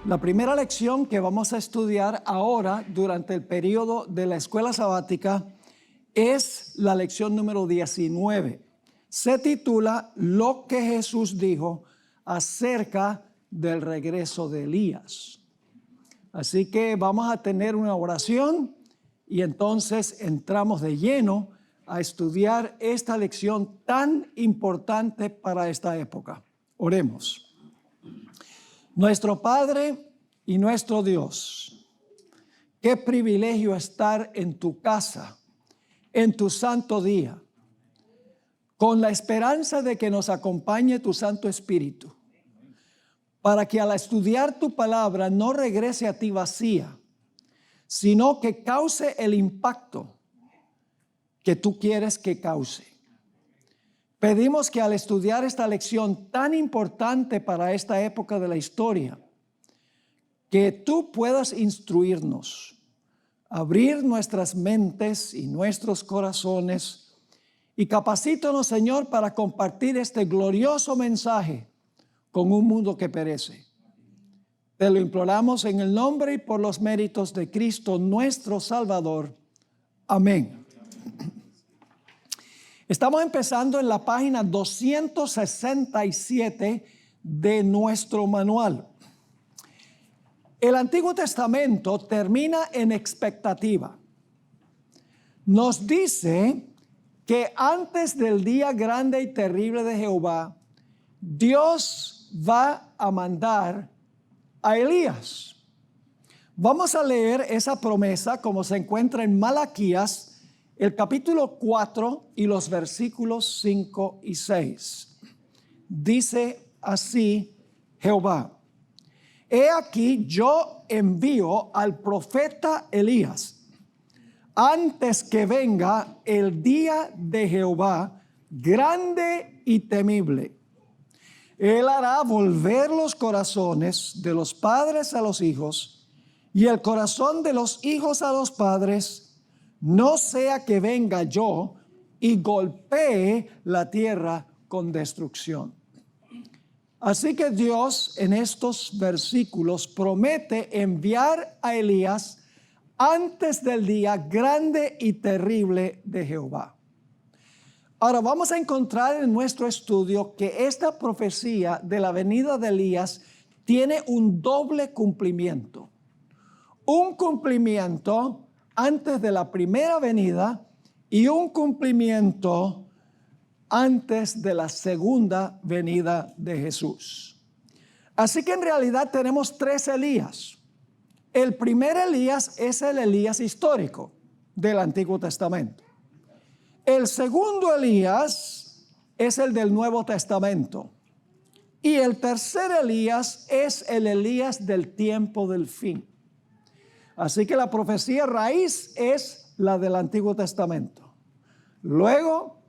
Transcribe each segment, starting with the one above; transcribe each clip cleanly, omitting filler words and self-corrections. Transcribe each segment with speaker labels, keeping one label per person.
Speaker 1: La primera lección que vamos a estudiar ahora durante el periodo de la escuela sabática es la lección número 19. Se titula Lo que Jesús dijo acerca del regreso de Elías. Así que vamos a tener una oración y entonces entramos de lleno a estudiar esta lección tan importante para esta época. Oremos. Nuestro Padre y nuestro Dios, qué privilegio estar en tu casa, en tu santo día, con la esperanza de que nos acompañe tu Santo Espíritu, para que al estudiar tu palabra no regrese a ti vacía, sino que cause el impacto que tú quieres que cause. Pedimos que al estudiar esta lección tan importante para esta época de la historia, que tú puedas instruirnos, abrir nuestras mentes y nuestros corazones y capacítanos, Señor, para compartir este glorioso mensaje con un mundo que perece. Te lo imploramos en el nombre y por los méritos de Cristo, nuestro Salvador. Amén. Estamos empezando en la página 267 de nuestro manual. El Antiguo Testamento termina en expectativa. Nos dice que antes del día grande y terrible de Jehová, Dios va a mandar a Elías. Vamos a leer esa promesa como se encuentra en Malaquías, el capítulo 4 y los versículos 5 y 6. Dice así Jehová: He aquí yo envío al profeta Elías antes que venga el día de Jehová grande y temible. Él hará volver los corazones de los padres a los hijos y el corazón de los hijos a los padres, no sea que venga yo y golpee la tierra con destrucción. Así que Dios en estos versículos promete enviar a Elías antes del día grande y terrible de Jehová. Ahora vamos a encontrar en nuestro estudio que esta profecía de la venida de Elías tiene un doble cumplimiento. Un cumplimiento antes de la primera venida y un cumplimiento antes de la segunda venida de Jesús. Así que en realidad tenemos tres Elías. El primer Elías es el Elías histórico del Antiguo Testamento. El segundo Elías es el del Nuevo Testamento. Y el tercer Elías es el Elías del tiempo del fin. Así que la profecía raíz es la del Antiguo Testamento. Luego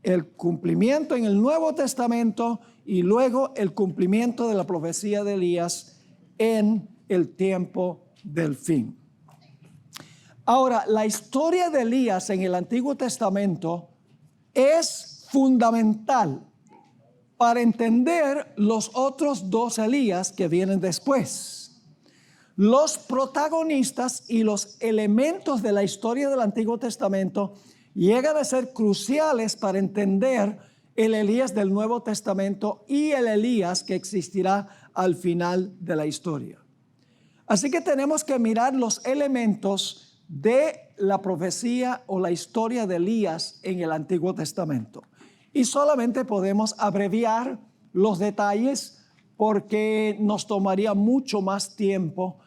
Speaker 1: el cumplimiento en el Nuevo Testamento y luego el cumplimiento de la profecía de Elías en el tiempo del fin. Ahora, la historia de Elías en el Antiguo Testamento es fundamental para entender los otros dos Elías que vienen después. Los protagonistas y los elementos de la historia del Antiguo Testamento llegan a ser cruciales para entender el Elías del Nuevo Testamento y el Elías que existirá al final de la historia. Así que tenemos que mirar los elementos de la profecía o la historia de Elías en el Antiguo Testamento. Y solamente podemos abreviar los detalles porque nos tomaría mucho más tiempo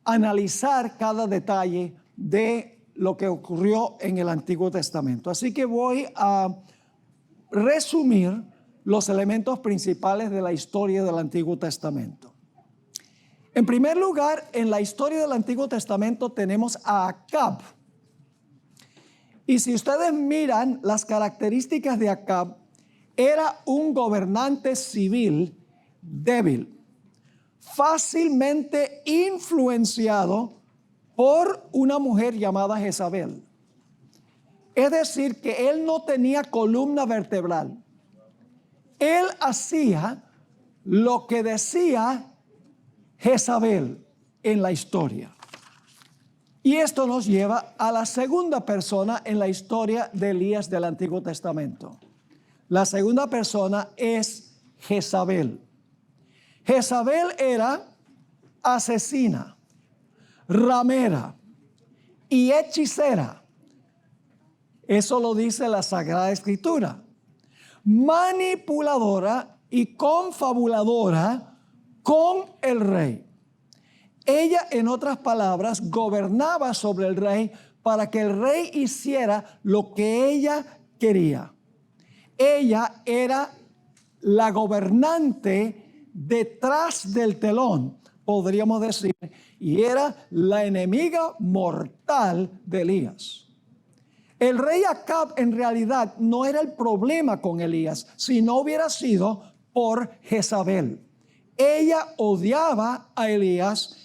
Speaker 1: analizar cada detalle de lo que ocurrió en el Antiguo Testamento. Así que voy a resumir los elementos principales de la historia del Antiguo Testamento. En primer lugar, en la historia del Antiguo Testamento tenemos a Acab. Y si ustedes miran las características de Acab, era un gobernante civil débil, fácilmente influenciado por una mujer llamada Jezabel. Es decir, que él no tenía columna vertebral. Él hacía lo que decía Jezabel en la historia. Y esto nos lleva a la segunda persona en la historia de Elías del Antiguo Testamento. La segunda persona es Jezabel. Jezabel era asesina, ramera y hechicera. Eso lo dice la Sagrada Escritura. Manipuladora y confabuladora con el rey. Ella, en otras palabras, gobernaba sobre el rey para que el rey hiciera lo que ella quería. Ella era la gobernante detrás del telón, podríamos decir, y era la enemiga mortal de Elías. El rey Acab en realidad no era el problema con Elías, si no hubiera sido por Jezabel. Ella odiaba a Elías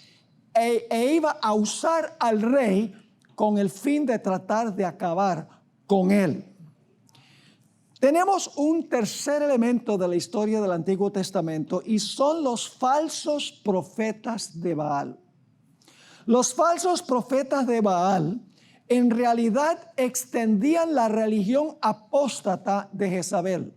Speaker 1: e iba a usar al rey con el fin de tratar de acabar con él. Tenemos un tercer elemento de la historia del Antiguo Testamento y son los falsos profetas de Baal. Los falsos profetas de Baal en realidad extendían la religión apóstata de Jezabel,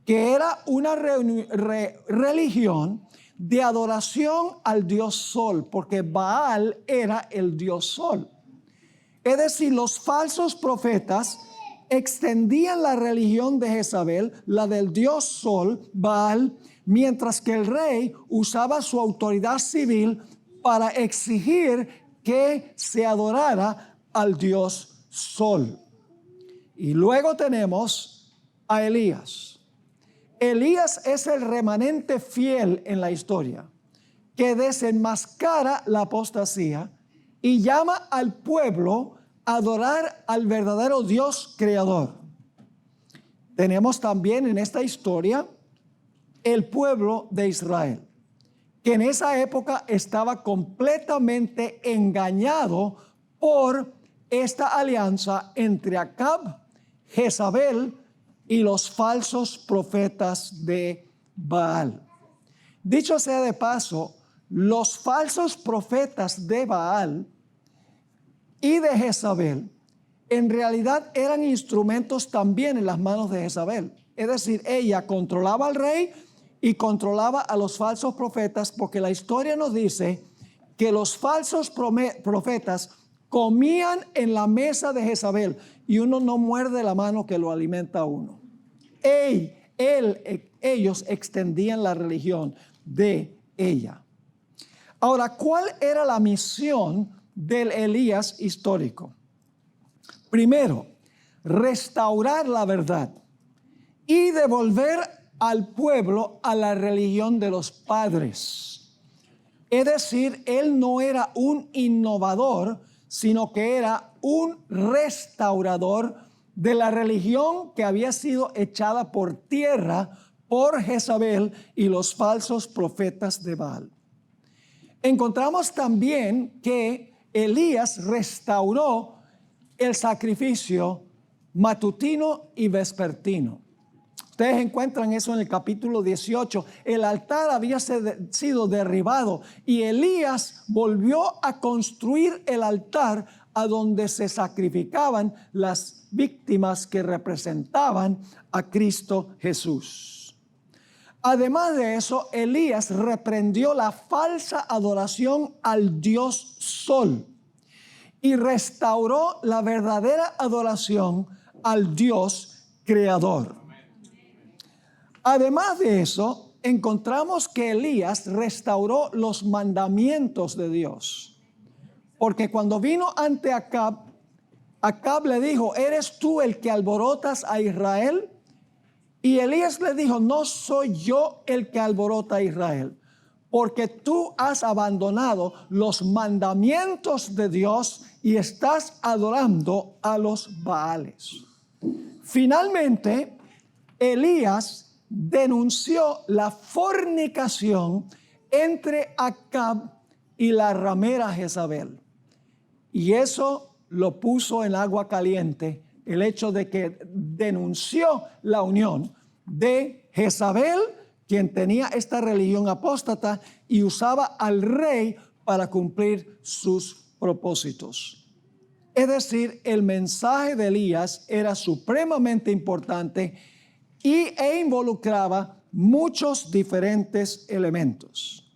Speaker 1: que era una religión de adoración al dios Sol, porque Baal era el dios Sol. Es decir, los falsos profetas extendían la religión de Jezabel, la del dios Sol, Baal, mientras que el rey usaba su autoridad civil para exigir que se adorara al dios Sol. Y luego tenemos a Elías. Elías es el remanente fiel en la historia que desenmascara la apostasía y llama al pueblo a adorar al verdadero Dios creador. Tenemos también en esta historia el pueblo de Israel, que en esa época estaba completamente engañado por esta alianza entre Acab, Jezabel y los falsos profetas de Baal. Dicho sea de paso, los falsos profetas de Baal y de Jezabel en realidad eran instrumentos también en las manos de Jezabel. Es decir, ella controlaba al rey y controlaba a los falsos profetas, porque la historia nos dice que los falsos profetas comían en la mesa de Jezabel y uno no muerde la mano que lo alimenta a uno. Ellos extendían la religión de ella. Ahora, ¿cuál era la misión del Elías histórico? Primero, restaurar la verdad y devolver al pueblo a la religión de los padres. Es decir, él no era un innovador, sino que era un restaurador de la religión que había sido echada por tierra por Jezabel y los falsos profetas de Baal. Encontramos también que Elías restauró el sacrificio matutino y vespertino. Ustedes encuentran eso en el capítulo 18. El altar había sido derribado y Elías volvió a construir el altar a donde se sacrificaban las víctimas que representaban a Cristo Jesús. Además de eso, Elías reprendió la falsa adoración al dios Sol y restauró la verdadera adoración al Dios creador. Además de eso, encontramos que Elías restauró los mandamientos de Dios. Porque cuando vino ante Acab, Acab le dijo, ¿eres tú el que alborotas a Israel? Y Elías le dijo, no soy yo el que alborota a Israel, porque tú has abandonado los mandamientos de Dios y estás adorando a los Baales. Finalmente, Elías denunció la fornicación entre Acab y la ramera Jezabel. Y eso lo puso en agua caliente, el hecho de que denunció la unión de Jezabel, quien tenía esta religión apóstata y usaba al rey para cumplir sus propósitos. Es decir, el mensaje de Elías era supremamente importante e involucraba muchos diferentes elementos.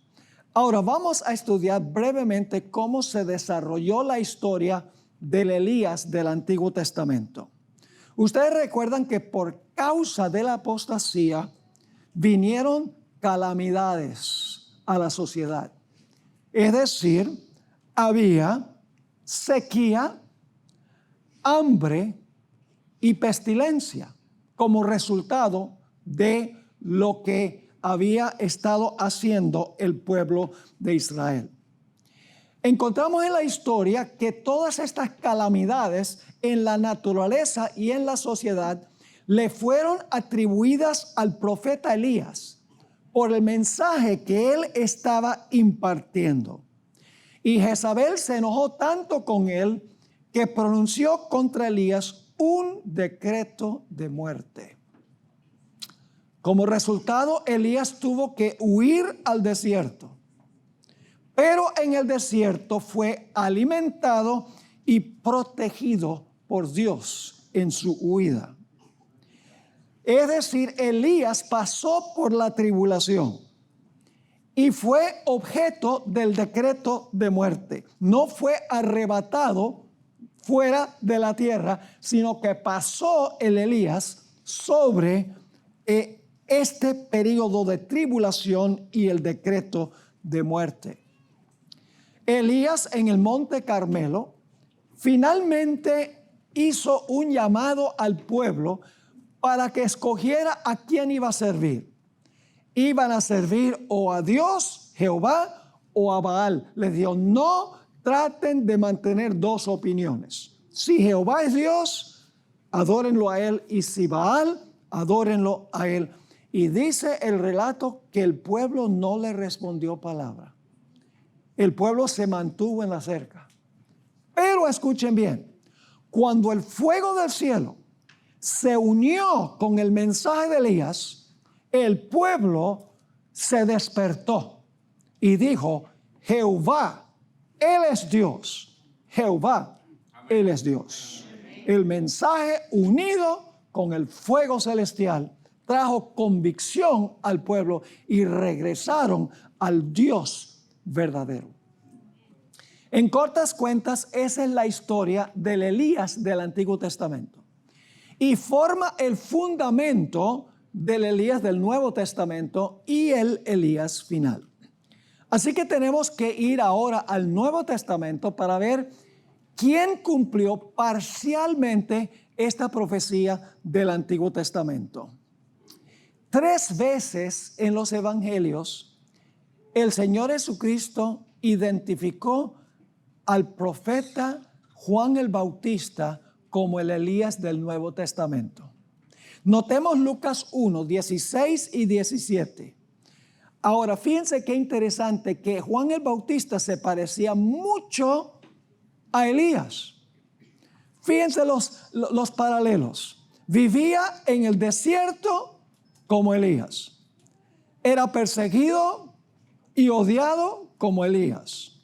Speaker 1: Ahora vamos a estudiar brevemente cómo se desarrolló la historia del Elías del Antiguo Testamento. Ustedes recuerdan que por causa de la apostasía vinieron calamidades a la sociedad. Es decir, había sequía, hambre y pestilencia como resultado de lo que había estado haciendo el pueblo de Israel. Encontramos en la historia que todas estas calamidades en la naturaleza y en la sociedad le fueron atribuidas al profeta Elías por el mensaje que él estaba impartiendo. Y Jezabel se enojó tanto con él que pronunció contra Elías un decreto de muerte. Como resultado, Elías tuvo que huir al desierto. Pero en el desierto fue alimentado y protegido por Dios en su huida. Es decir, Elías pasó por la tribulación y fue objeto del decreto de muerte. No fue arrebatado fuera de la tierra, sino que pasó el Elías sobre este periodo de tribulación y el decreto de muerte. Elías en el Monte Carmelo finalmente hizo un llamado al pueblo para que escogiera a quién iba a servir. Iban a servir o a Dios, Jehová, o a Baal. Les dijo, no traten de mantener dos opiniones. Si Jehová es Dios, adórenlo a él, y si Baal, adórenlo a él. Y dice el relato que el pueblo no le respondió palabra. El pueblo se mantuvo en la cerca. Pero escuchen bien, cuando el fuego del cielo se unió con el mensaje de Elías, el pueblo se despertó y dijo, Jehová, Él es Dios. Jehová, Él es Dios. El mensaje unido con el fuego celestial trajo convicción al pueblo y regresaron al Dios verdadero. En cortas cuentas, esa es la historia del Elías del Antiguo Testamento y forma el fundamento del Elías del Nuevo Testamento y el Elías final. Así que tenemos que ir ahora al Nuevo Testamento para ver quién cumplió parcialmente esta profecía del Antiguo Testamento. 3 veces en los evangelios el Señor Jesucristo identificó al profeta Juan el Bautista como el Elías del Nuevo Testamento. Notemos Lucas 1, 16 y 17. Ahora, fíjense qué interesante que Juan el Bautista se parecía mucho a Elías. Fíjense los paralelos. Vivía en el desierto como Elías. Era perseguido y odiado como Elías.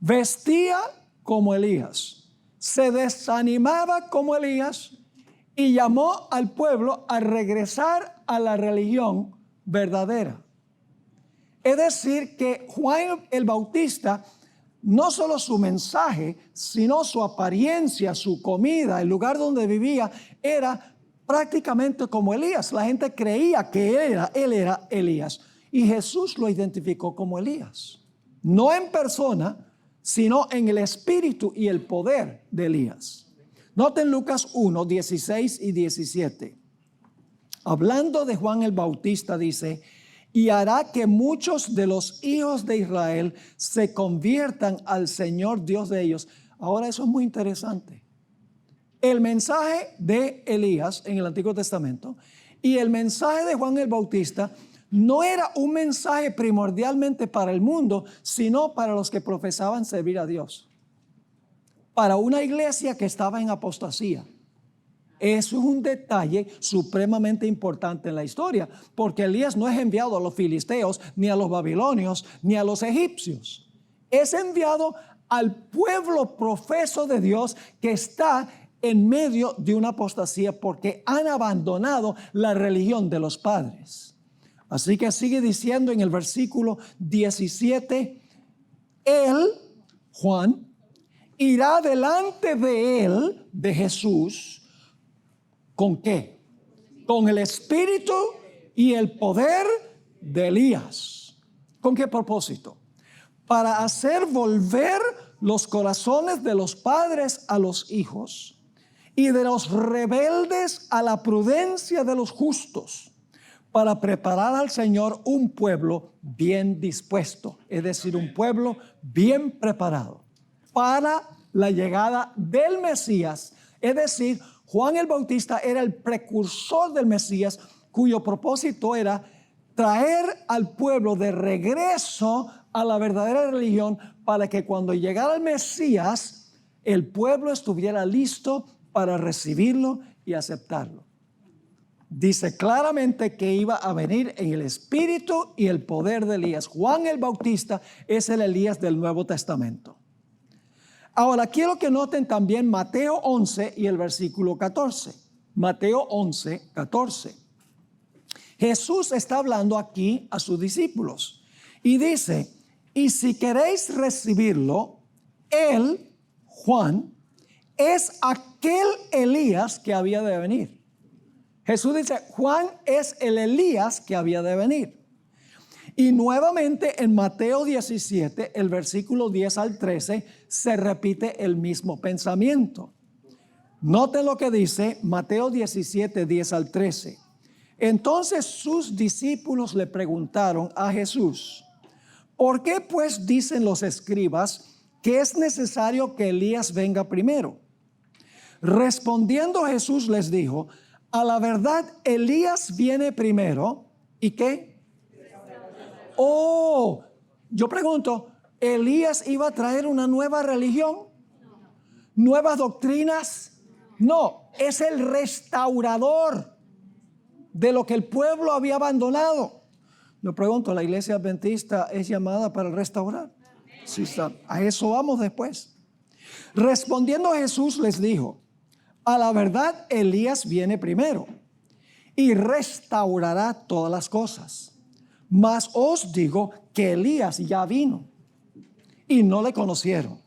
Speaker 1: Vestía como Elías. Se desanimaba como Elías y llamó al pueblo a regresar a la religión verdadera. Es decir, que Juan el Bautista, no solo su mensaje, sino su apariencia, su comida, el lugar donde vivía, era prácticamente como Elías. La gente creía que él era Elías. Y Jesús lo identificó como Elías. No en persona, sino en el espíritu y el poder de Elías. Noten Lucas 1, 16 y 17. Hablando de Juan el Bautista, dice, y hará que muchos de los hijos de Israel se conviertan al Señor Dios de ellos. Ahora eso es muy interesante. El mensaje de Elías en el Antiguo Testamento y el mensaje de Juan el Bautista no era un mensaje primordialmente para el mundo, sino para los que profesaban servir a Dios. Para una iglesia que estaba en apostasía. Eso es un detalle supremamente importante en la historia, porque Elías no es enviado a los filisteos, ni a los babilonios, ni a los egipcios. Es enviado al pueblo profeso de Dios que está en medio de una apostasía porque han abandonado la religión de los padres. Así que sigue diciendo en el versículo 17, él, Juan, irá delante de él, de Jesús, ¿con qué? Con el espíritu y el poder de Elías. ¿Con qué propósito? Para hacer volver los corazones de los padres a los hijos y de los rebeldes a la prudencia de los justos, para preparar al Señor un pueblo bien dispuesto, es decir, un pueblo bien preparado para la llegada del Mesías. Es decir, Juan el Bautista era el precursor del Mesías, cuyo propósito era traer al pueblo de regreso a la verdadera religión, para que cuando llegara el Mesías, el pueblo estuviera listo para recibirlo y aceptarlo. Dice claramente que iba a venir en el espíritu y el poder de Elías. Juan el Bautista es el Elías del Nuevo Testamento. Ahora quiero que noten también Mateo 11 y el versículo 14. Mateo 11, 14. Jesús está hablando aquí a sus discípulos y dice: y si queréis recibirlo, él, Juan, es aquel Elías que había de venir. Jesús dice, Juan es el Elías que había de venir. Y nuevamente en Mateo 17, el versículo 10 al 13, se repite el mismo pensamiento. Noten lo que dice Mateo 17, 10 al 13. Entonces sus discípulos le preguntaron a Jesús: ¿por qué pues dicen los escribas que es necesario que Elías venga primero? Respondiendo Jesús les dijo: a la verdad, Elías viene primero. ¿Y qué? Oh, yo pregunto, ¿Elías iba a traer una nueva religión? ¿Nuevas doctrinas? No, es el restaurador de lo que el pueblo había abandonado. Me pregunto, ¿la iglesia adventista es llamada para restaurar? Sí, a eso vamos después. Respondiendo Jesús les dijo: a la verdad, Elías viene primero y restaurará todas las cosas. Mas os digo que Elías ya vino y no le conocieron,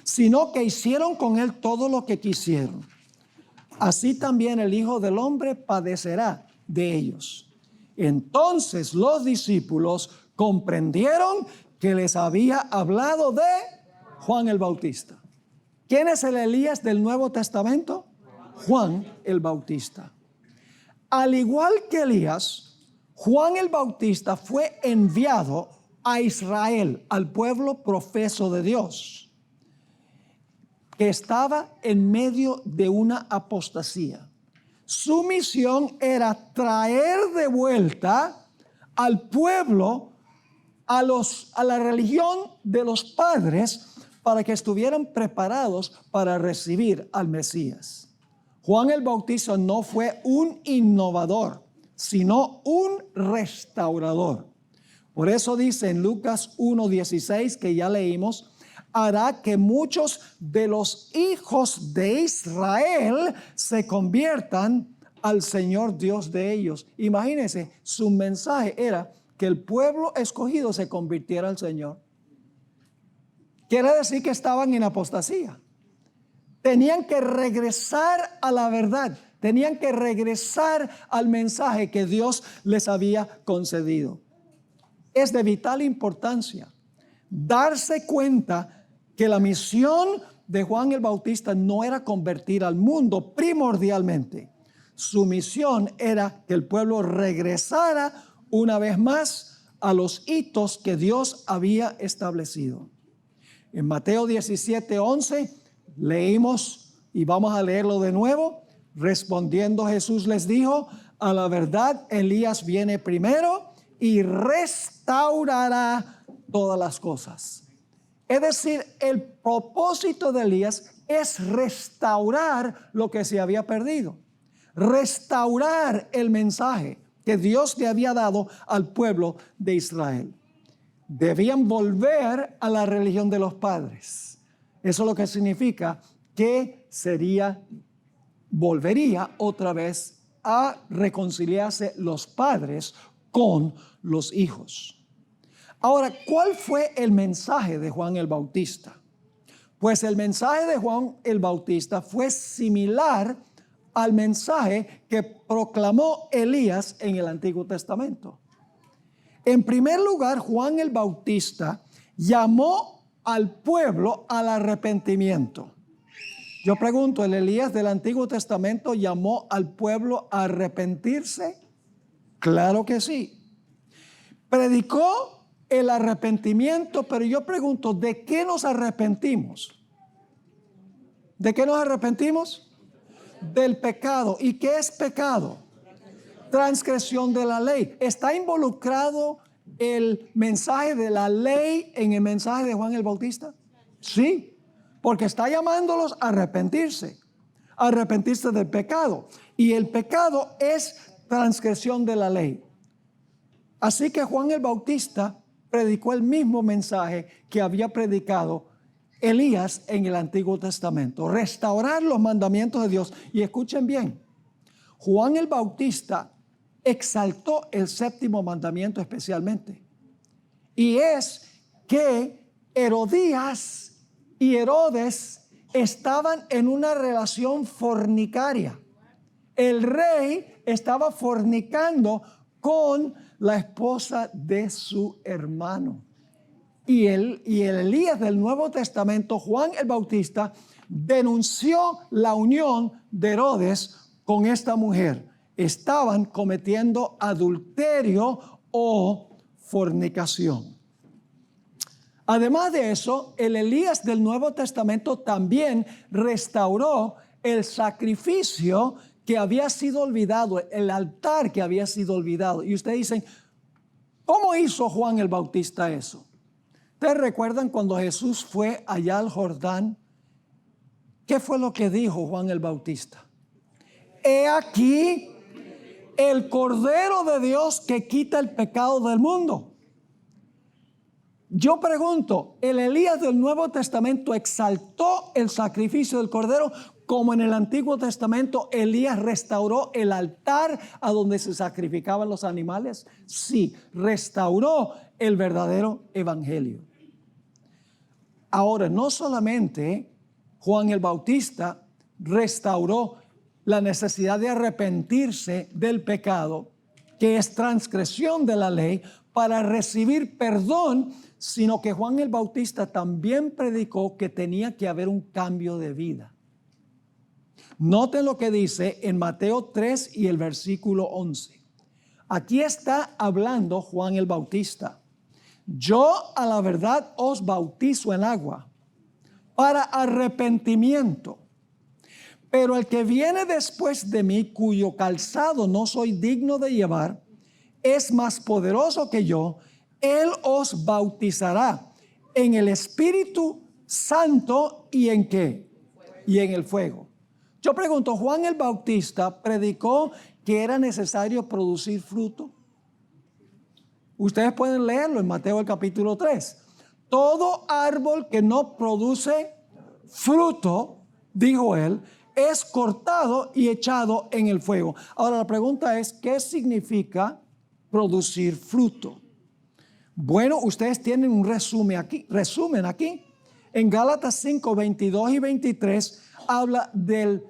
Speaker 1: sino que hicieron con él todo lo que quisieron. Así también el Hijo del Hombre padecerá de ellos. Entonces los discípulos comprendieron que les había hablado de Juan el Bautista. ¿Quién es el Elías del Nuevo Testamento? Juan el Bautista. Al igual que Elías, Juan el Bautista fue enviado a Israel, al pueblo profeso de Dios, que estaba en medio de una apostasía. Su misión era traer de vuelta al pueblo a la religión de los padres, para que estuvieran preparados para recibir al Mesías. Juan el Bautista no fue un innovador, sino un restaurador. Por eso dice en Lucas 1:16, que ya leímos: hará que muchos de los hijos de Israel se conviertan al Señor Dios de ellos. Imagínense, su mensaje era que el pueblo escogido se convirtiera al Señor. Quiere decir que estaban en apostasía. Tenían que regresar a la verdad. Tenían que regresar al mensaje que Dios les había concedido. Es de vital importancia darse cuenta que la misión de Juan el Bautista no era convertir al mundo primordialmente. Su misión era que el pueblo regresara una vez más a los hitos que Dios había establecido. En Mateo 17:11 leímos, y vamos a leerlo de nuevo. Respondiendo Jesús les dijo: a la verdad, Elías viene primero y restaurará todas las cosas. Es decir, el propósito de Elías es restaurar lo que se había perdido. Restaurar el mensaje que Dios le había dado al pueblo de Israel. Debían volver a la religión de los padres. Eso es lo que significa que volvería otra vez a reconciliarse los padres con los hijos. Ahora, ¿cuál fue el mensaje de Juan el Bautista? Pues el mensaje de Juan el Bautista fue similar al mensaje que proclamó Elías en el Antiguo Testamento. En primer lugar, Juan el Bautista llamó al pueblo al arrepentimiento. Yo pregunto, ¿el Elías del Antiguo Testamento llamó al pueblo a arrepentirse? Claro que sí. Predicó el arrepentimiento, pero yo pregunto, ¿de qué nos arrepentimos? ¿De qué nos arrepentimos? Del pecado. ¿Y qué es pecado? Transgresión de la ley. ¿Está involucrado el mensaje de la ley en el mensaje de Juan el Bautista? Sí, porque está llamándolos a arrepentirse del pecado. Y el pecado es transgresión de la ley. Así que Juan el Bautista predicó el mismo mensaje que había predicado Elías en el Antiguo Testamento. Restaurar los mandamientos de Dios. Y escuchen bien, Juan el Bautista exaltó el séptimo mandamiento especialmente. Y es que Herodías y Herodes estaban en una relación fornicaria. El rey estaba fornicando con la esposa de su hermano. Y el Elías del Nuevo Testamento, Juan el Bautista, denunció la unión de Herodes con esta mujer. Estaban cometiendo adulterio o fornicación. Además de eso, el Elías del Nuevo Testamento también restauró el sacrificio que había sido olvidado, el altar que había sido olvidado. Y ustedes dicen, ¿cómo hizo Juan el Bautista eso? ¿Ustedes recuerdan cuando Jesús fue allá al Jordán? ¿Qué fue lo que dijo Juan el Bautista? He aquí el Cordero de Dios que quita el pecado del mundo. Yo pregunto, ¿el Elías del Nuevo Testamento exaltó el sacrificio del Cordero como en el Antiguo Testamento Elías restauró el altar a donde se sacrificaban los animales? Sí, restauró el verdadero evangelio. Ahora, no solamente Juan el Bautista restauró la necesidad de arrepentirse del pecado, que es transgresión de la ley, para recibir perdón, sino que Juan el Bautista también predicó que tenía que haber un cambio de vida. Noten lo que dice en Mateo 3 y el versículo 11. Aquí está hablando Juan el Bautista. Yo a la verdad os bautizo en agua para arrepentimiento. Pero el que viene después de mí, cuyo calzado no soy digno de llevar, es más poderoso que yo. Él os bautizará en el Espíritu Santo y en ¿qué? Y en el fuego. Yo pregunto, ¿Juan el Bautista predicó que era necesario producir fruto? Ustedes pueden leerlo en Mateo el capítulo 3. Todo árbol que no produce fruto, dijo él, es cortado y echado en el fuego. Ahora la pregunta es, ¿qué significa producir fruto? Bueno, ustedes tienen un resumen aquí. En Gálatas 5, 22 y 23 habla del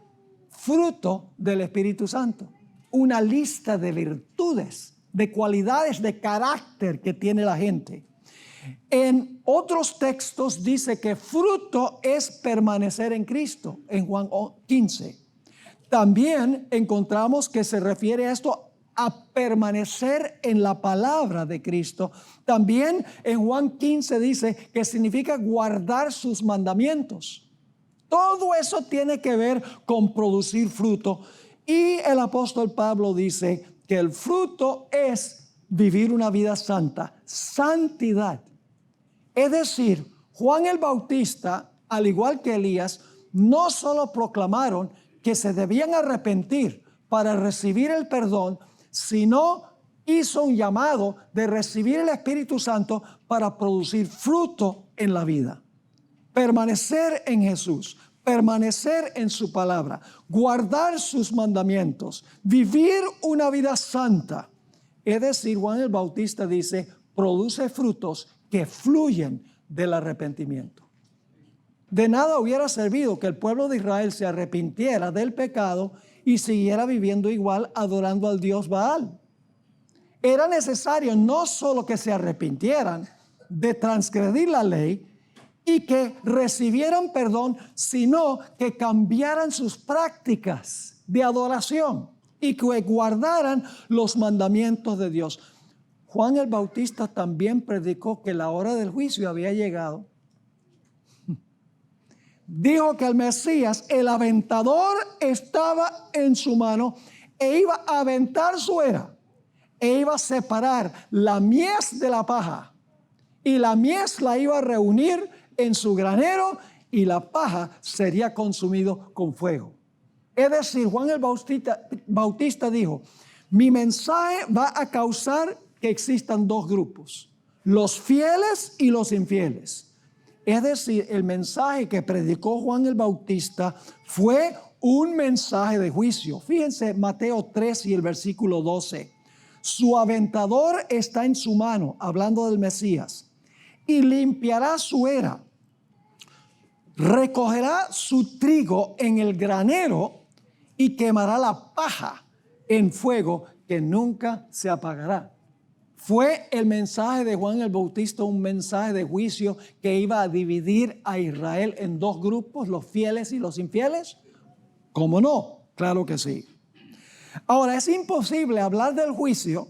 Speaker 1: fruto del Espíritu Santo. Una lista de virtudes, de cualidades de carácter que tiene la gente. En otros textos dice que fruto es permanecer en Cristo, en Juan 15. También encontramos que se refiere a esto a permanecer en la palabra de Cristo. También en Juan 15 dice que significa guardar sus mandamientos. Todo eso tiene que ver con producir fruto. Y el apóstol Pablo dice que el fruto es vivir una vida santa, santidad. Es decir, Juan el Bautista, al igual que Elías, no solo proclamaron que se debían arrepentir para recibir el perdón, sino hizo un llamado de recibir el Espíritu Santo para producir fruto en la vida. Permanecer en Jesús, permanecer en su palabra, guardar sus mandamientos, vivir una vida santa. Es decir, Juan el Bautista dice, produce frutos que fluyen del arrepentimiento. De nada hubiera servido que el pueblo de Israel se arrepintiera del pecado y siguiera viviendo igual adorando al Dios Baal. Era necesario no solo que se arrepintieran de transgredir la ley y que recibieran perdón, sino que cambiaran sus prácticas de adoración y que guardaran los mandamientos de Dios. Juan el Bautista también predicó que la hora del juicio había llegado. Dijo que el Mesías, el aventador, estaba en su mano e iba a aventar su era e iba a separar la mies de la paja, y la mies la iba a reunir en su granero y la paja sería consumido con fuego. Es decir, Juan el Bautista dijo, mi mensaje va a causar que existan dos grupos, los fieles y los infieles. Es decir, el mensaje que predicó Juan el Bautista fue un mensaje de juicio. Fíjense Mateo 3 y el versículo 12. Su aventador está en su mano, hablando del Mesías, y limpiará su era. Recogerá su trigo en el granero y quemará la paja en fuego que nunca se apagará. ¿Fue el mensaje de Juan el Bautista un mensaje de juicio que iba a dividir a Israel en dos grupos, los fieles y los infieles? ¿Cómo no? Claro que sí. Ahora, es imposible hablar del juicio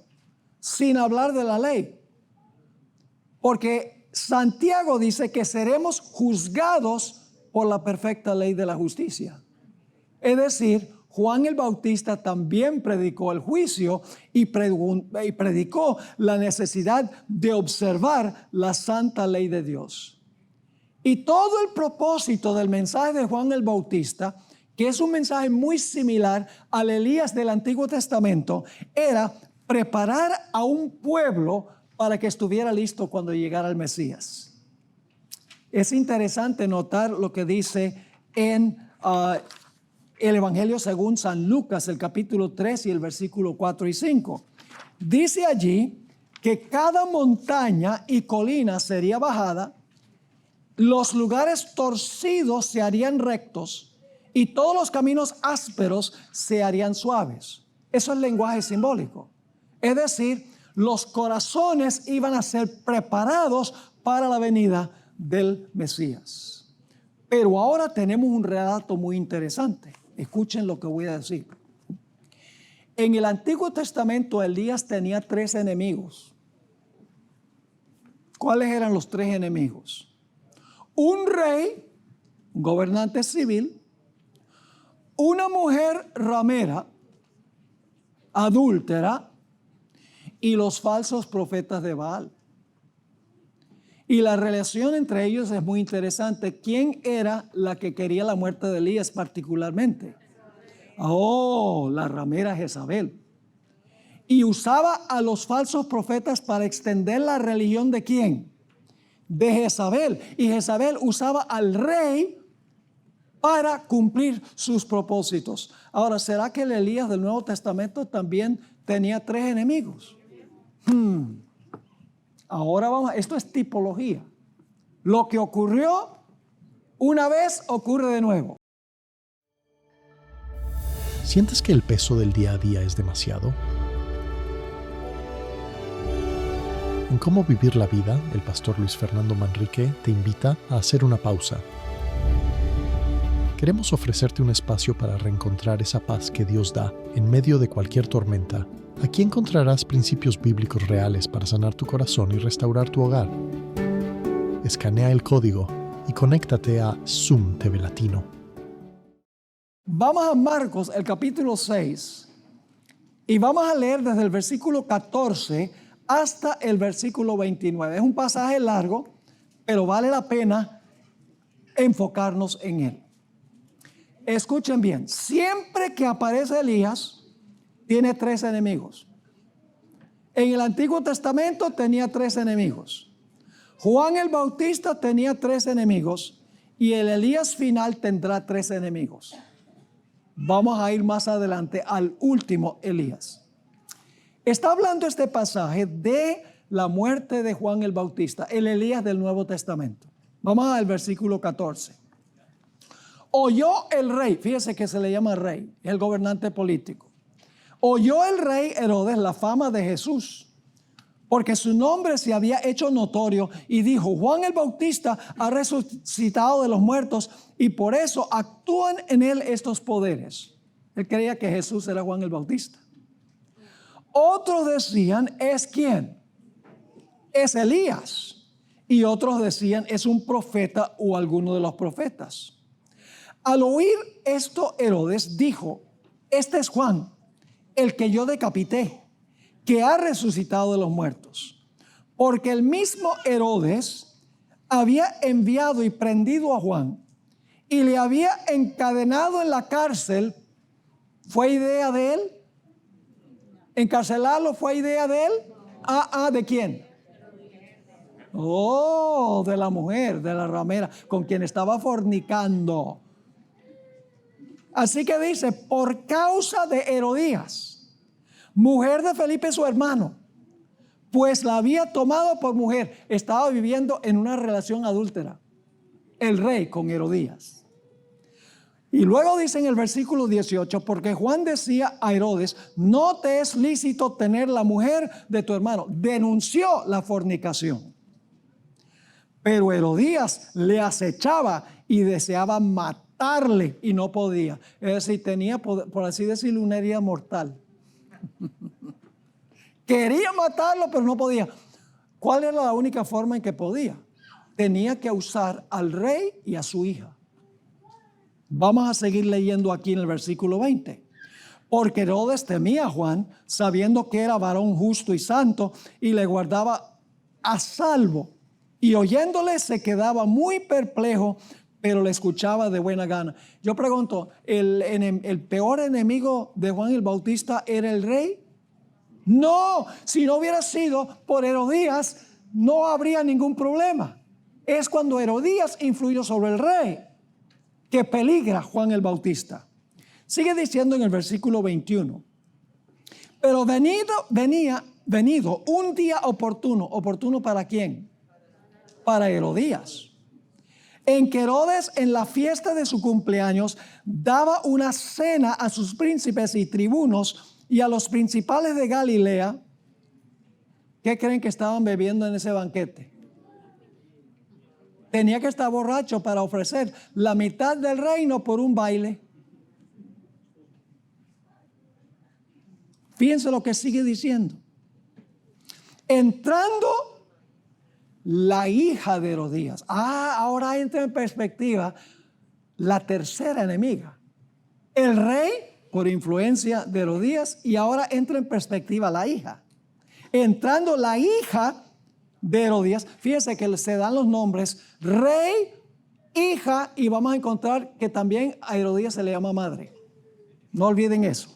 Speaker 1: sin hablar de la ley, porque Santiago dice que seremos juzgados por la perfecta ley de la justicia. Es decir, Juan el Bautista también predicó el juicio y predicó la necesidad de observar la santa ley de Dios. Y todo el propósito del mensaje de Juan el Bautista, que es un mensaje muy similar al Elías del Antiguo Testamento, era preparar a un pueblo para que estuviera listo cuando llegara el Mesías. Es interesante notar lo que dice en el Evangelio según San Lucas, el capítulo 3 y el versículo 4 y 5. Dice allí que cada montaña y colina sería bajada, los lugares torcidos se harían rectos y todos los caminos ásperos se harían suaves. Eso es lenguaje simbólico. Es decir, los corazones iban a ser preparados para la venida del Mesías. Pero ahora tenemos un relato muy interesante. Escuchen lo que voy a decir. En el Antiguo Testamento, Elías tenía 3 enemigos. ¿Cuáles eran los 3 enemigos? Un rey, un gobernante civil, una mujer ramera, adúltera, y los falsos profetas de Baal. Y la relación entre ellos es muy interesante. ¿Quién era la que quería la muerte de Elías particularmente? Oh, la ramera Jezabel. Y usaba a los falsos profetas para extender la religión ¿de quién? De Jezabel. Y Jezabel usaba al rey para cumplir sus propósitos. Ahora, ¿será que el Elías del Nuevo Testamento también tenía 3 enemigos? Ahora vamos, esto es tipología. Lo que ocurrió una vez ocurre de nuevo.
Speaker 2: ¿Sientes que el peso del día a día es demasiado? En Cómo Vivir la Vida, el pastor Luis Fernando Manrique te invita a hacer una pausa. Queremos ofrecerte un espacio para reencontrar esa paz que Dios da en medio de cualquier tormenta. Aquí encontrarás principios bíblicos reales para sanar tu corazón y restaurar tu hogar. Escanea el código y conéctate a Zoom TV Latino.
Speaker 1: Vamos a Marcos, el capítulo 6, y vamos a leer desde el versículo 14 hasta el versículo 29. Es un pasaje largo, pero vale la pena enfocarnos en él. Escuchen bien, siempre que aparece Elías, tiene 3 enemigos. En el Antiguo Testamento tenía 3 enemigos. Juan el Bautista tenía 3 enemigos y el Elías final tendrá 3 enemigos. Vamos a ir más adelante al último Elías. Está hablando este pasaje de la muerte de Juan el Bautista, el Elías del Nuevo Testamento. Vamos al versículo 14. Oyó el rey, fíjese que se le llama rey, el gobernante político. Oyó el rey Herodes la fama de Jesús, porque su nombre se había hecho notorio, y dijo: Juan el Bautista ha resucitado de los muertos, y por eso actúan en él estos poderes. Él creía que Jesús era Juan el Bautista. Otros decían: ¿es quién? Es Elías. Y otros decían: es un profeta o alguno de los profetas. Al oír esto, Herodes dijo: este es Juan, el que yo decapité, que ha resucitado de los muertos. Porque el mismo Herodes había enviado y prendido a Juan y le había encadenado en la cárcel. ¿Fue idea de él? ¿Encarcelarlo fue idea de él? ¿De quién? Oh, de la mujer, de la ramera, con quien estaba fornicando. Así que dice: por causa de Herodías, mujer de Felipe su hermano, pues la había tomado por mujer. Estaba viviendo en una relación adúltera el rey con Herodías. Y luego dice en el versículo 18: porque Juan decía a Herodes: no te es lícito tener la mujer de tu hermano. Denunció la fornicación. Pero Herodías le acechaba y deseaba matarle y no podía. Es decir, tenía, por así decirlo, una herida mortal. Quería matarlo, pero no podía. ¿Cuál era la única forma en que podía? Tenía que usar al rey y a su hija. Vamos a seguir leyendo aquí en el versículo 20. Porque Herodes temía a Juan, sabiendo que era varón justo y santo, y le guardaba a salvo. Y oyéndole se quedaba muy perplejo, pero le escuchaba de buena gana. Yo pregunto, ¿el peor enemigo de Juan el Bautista era el rey? No, si no hubiera sido por Herodías, no habría ningún problema. Es cuando Herodías influyó sobre el rey que peligra Juan el Bautista. Sigue diciendo en el versículo 21. Pero venido un día oportuno. ¿Oportuno para quién? Para Herodías. En que Herodes, en la fiesta de su cumpleaños, daba una cena a sus príncipes y tribunos y a los principales de Galilea. ¿Qué creen que estaban bebiendo en ese banquete? Tenía que estar borracho para ofrecer la mitad del reino por un baile. Fíjense lo que sigue diciendo. Entrando la hija de Herodías. Ahora entra en perspectiva la tercera enemiga. El rey por influencia de Herodías, y ahora entra en perspectiva la hija. Entrando la hija de Herodías, fíjese que se dan los nombres rey, hija, y vamos a encontrar que también a Herodías se le llama madre. No olviden eso.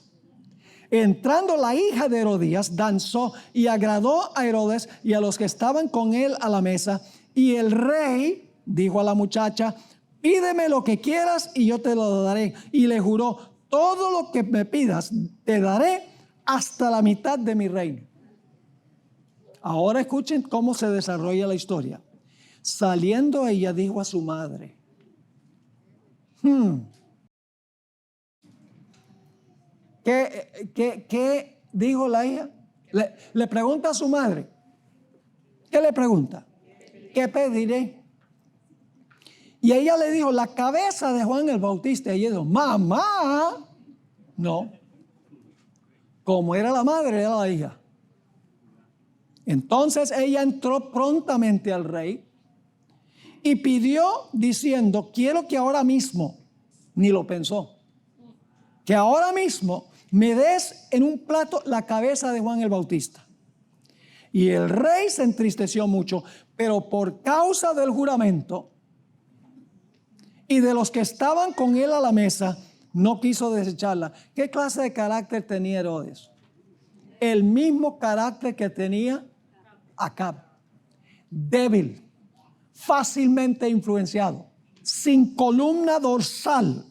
Speaker 1: Entrando la hija de Herodías, danzó y agradó a Herodes y a los que estaban con él a la mesa. Y el rey dijo a la muchacha: pídeme lo que quieras y yo te lo daré. Y le juró: todo lo que me pidas te daré, hasta la mitad de mi reino. Ahora escuchen cómo se desarrolla la historia. Saliendo ella dijo a su madre: ¿Qué dijo la hija? Le pregunta a su madre. ¿Qué le pregunta? ¿Qué pediré? Y ella le dijo: la cabeza de Juan el Bautista. Y ella dijo: mamá. No. Como era la madre, era la hija. Entonces ella entró prontamente al rey y pidió diciendo: quiero que ahora mismo, ni lo pensó, que ahora mismo me des en un plato la cabeza de Juan el Bautista. Y el rey se entristeció mucho, pero por causa del juramento y de los que estaban con él a la mesa, no quiso desecharla. ¿Qué clase de carácter tenía Herodes? El mismo carácter que tenía Acab. Débil, fácilmente influenciado, sin columna dorsal.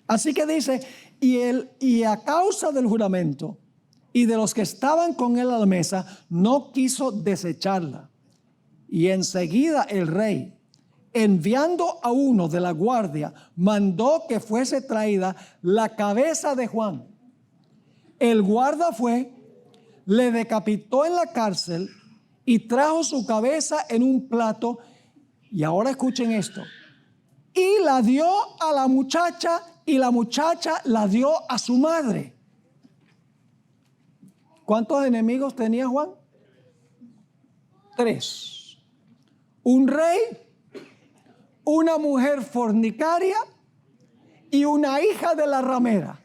Speaker 1: Así que dice, y a causa del juramento y de los que estaban con él a la mesa, no quiso desecharla. Y enseguida el rey, enviando a uno de la guardia, mandó que fuese traída la cabeza de Juan. El guarda fue, le decapitó en la cárcel y trajo su cabeza en un plato. Y ahora escuchen esto. Y la dio a la muchacha y la muchacha la dio a su madre. ¿Cuántos enemigos tenía Juan? 3. Un rey, una mujer fornicaria y una hija de la ramera.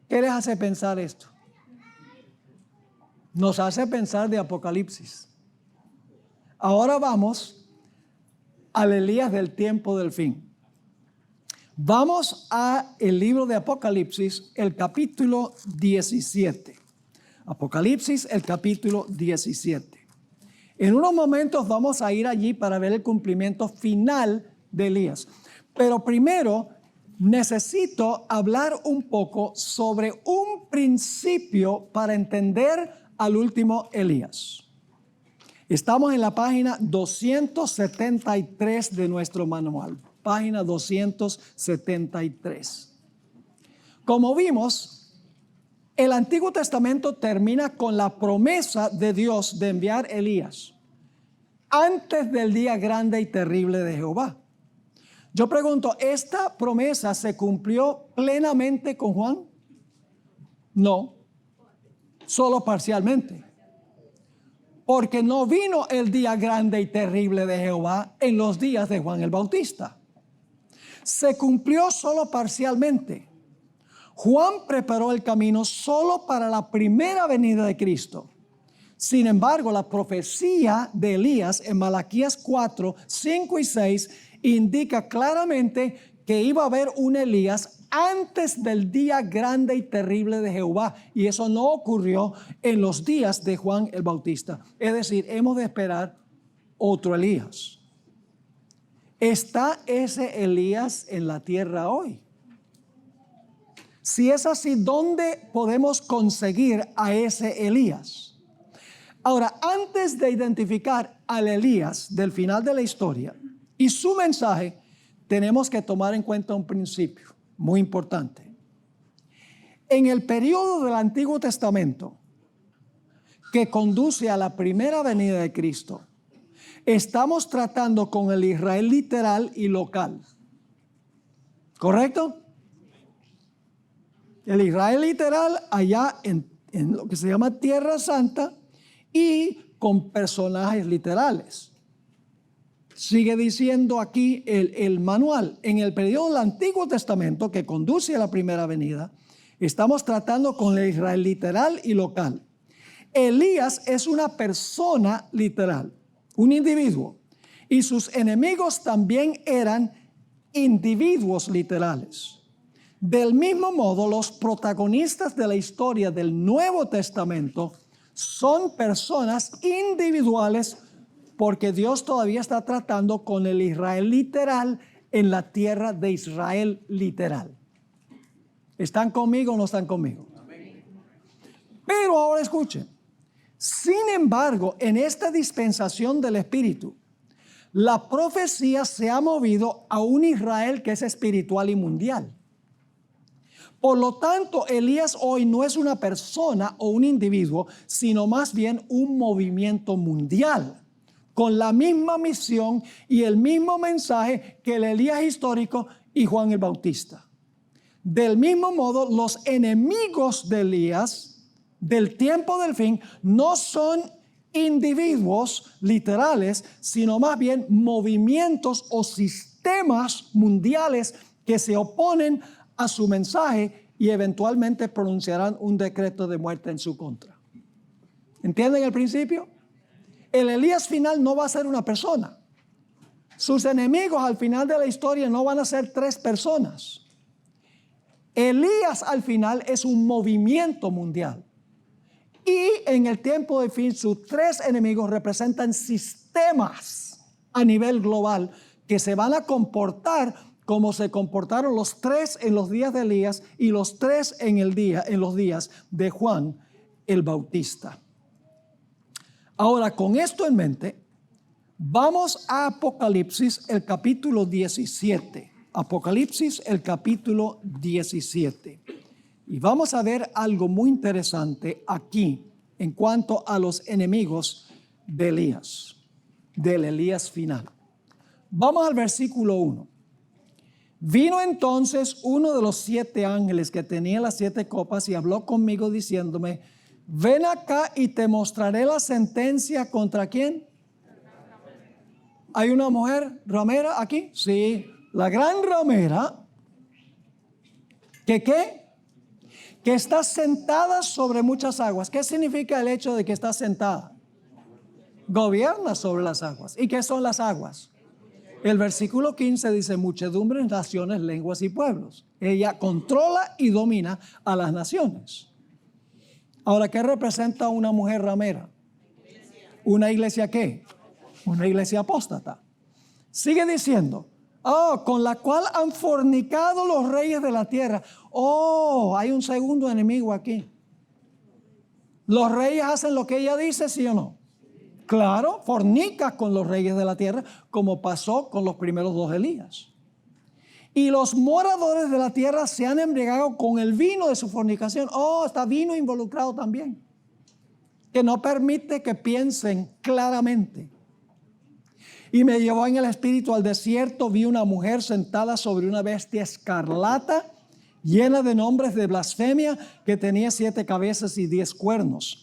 Speaker 1: ¿Qué les hace pensar esto? Nos hace pensar de Apocalipsis. Ahora vamos al Elías del tiempo del fin. Vamos a el libro de Apocalipsis, el capítulo 17. Apocalipsis, el capítulo 17. En unos momentos vamos a ir allí para ver el cumplimiento final de Elías. Pero primero necesito hablar un poco sobre un principio para entender al último Elías. Estamos en la página 273 de nuestro manual. Página 273. Como vimos, el Antiguo Testamento termina con la promesa de Dios de enviar Elías antes del día grande y terrible de Jehová. Yo pregunto, ¿esta promesa se cumplió plenamente con Juan? No, solo parcialmente. Porque no vino el día grande y terrible de Jehová en los días de Juan el Bautista. Se cumplió solo parcialmente. Juan preparó el camino solo para la primera venida de Cristo. Sin embargo, la profecía de Elías en Malaquías 4, 5 y 6 indica claramente que iba a haber un Elías antes del día grande y terrible de Jehová. Y eso no ocurrió en los días de Juan el Bautista. Es decir, hemos de esperar otro Elías. ¿Está ese Elías en la tierra hoy? Si es así, ¿dónde podemos conseguir a ese Elías? Ahora, antes de identificar al Elías del final de la historia y su mensaje, tenemos que tomar en cuenta un principio muy importante. En el periodo del Antiguo Testamento que conduce a la primera venida de Cristo, estamos tratando con el Israel literal y local. ¿Correcto? El Israel literal allá en lo que se llama Tierra Santa y con personajes literales. Sigue diciendo aquí el manual. En el periodo del Antiguo Testamento que conduce a la primera venida, estamos tratando con el Israel literal y local. Elías es una persona literal, un individuo, y sus enemigos también eran individuos literales. Del mismo modo, los protagonistas de la historia del Nuevo Testamento son personas individuales, porque Dios todavía está tratando con el Israel literal en la tierra de Israel literal. ¿Están conmigo o no están conmigo? Pero ahora escuchen. Sin embargo, en esta dispensación del Espíritu, la profecía se ha movido a un Israel que es espiritual y mundial. Por lo tanto, Elías hoy no es una persona o un individuo, sino más bien un movimiento mundial, con la misma misión y el mismo mensaje que el Elías histórico y Juan el Bautista. Del mismo modo, los enemigos de Elías del tiempo del fin no son individuos literales, sino más bien movimientos o sistemas mundiales que se oponen a su mensaje y eventualmente pronunciarán un decreto de muerte en su contra. ¿Entienden el principio? El Elías final no va a ser una persona. Sus enemigos al final de la historia no van a ser 3 personas. Elías al final es un movimiento mundial. Y en el tiempo de fin, sus 3 enemigos representan sistemas a nivel global que se van a comportar como se comportaron los 3 en los días de Elías y los 3 en los días de Juan el Bautista. Ahora, con esto en mente, vamos a Apocalipsis, el capítulo 17. Apocalipsis, el capítulo 17. Y vamos a ver algo muy interesante aquí en cuanto a los enemigos de Elías, del Elías final. Vamos al versículo 1. Vino entonces uno de los 7 ángeles que tenía las 7 copas y habló conmigo diciéndome: ven acá y te mostraré la sentencia contra ¿quién? ¿Hay una mujer ramera aquí? Sí, la gran ramera. ¿Qué? Que está sentada sobre muchas aguas. ¿Qué significa el hecho de que está sentada? Gobierna sobre las aguas. ¿Y qué son las aguas? El versículo 15 dice: muchedumbres, naciones, lenguas y pueblos. Ella controla y domina a las naciones. Ahora, ¿qué representa una mujer ramera? ¿Una iglesia qué? Una iglesia apóstata. Sigue diciendo: con la cual han fornicado los reyes de la tierra. Hay un segundo enemigo aquí. ¿Los reyes hacen lo que ella dice, sí o no? Claro, fornica con los reyes de la tierra, como pasó con los primeros 2 Elías. Y los moradores de la tierra se han embriagado con el vino de su fornicación. Está vino involucrado también, que no permite que piensen claramente. Y me llevó en el espíritu al desierto, vi una mujer sentada sobre una bestia escarlata, llena de nombres de blasfemia, que tenía 7 cabezas y 10 cuernos.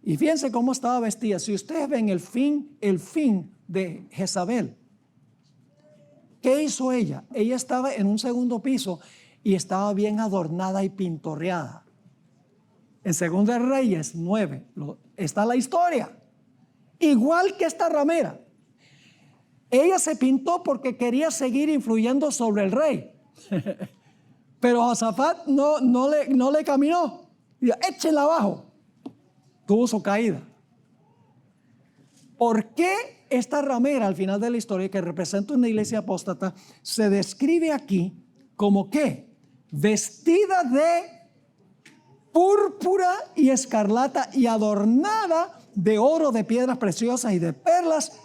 Speaker 1: Y fíjense cómo estaba vestida. Si ustedes ven el fin de Jezabel, ¿qué hizo ella? Ella estaba en un segundo piso y estaba bien adornada y pintorreada. En 2 Reyes 9 está la historia. Igual que esta ramera. Ella se pintó porque quería seguir influyendo sobre el rey. Pero Josafat no le caminó. Dijo: échenla abajo. Tuvo su caída. ¿Por qué esta ramera al final de la historia, que representa una iglesia apóstata, se describe aquí como qué? Vestida de púrpura y escarlata y adornada de oro, de piedras preciosas y de perlas.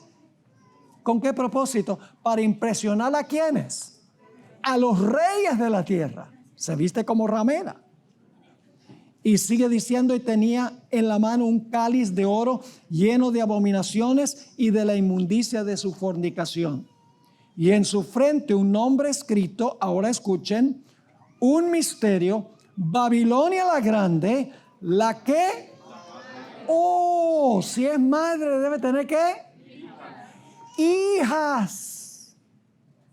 Speaker 1: ¿Con qué propósito? Para impresionar a ¿quiénes? A los reyes de la tierra. Se viste como ramera. Y sigue diciendo: y tenía en la mano un cáliz de oro lleno de abominaciones y de la inmundicia de su fornicación. Y en su frente un nombre escrito, ahora escuchen, un misterio: Babilonia la grande, la que, si es madre debe tener ¿qué? Hijas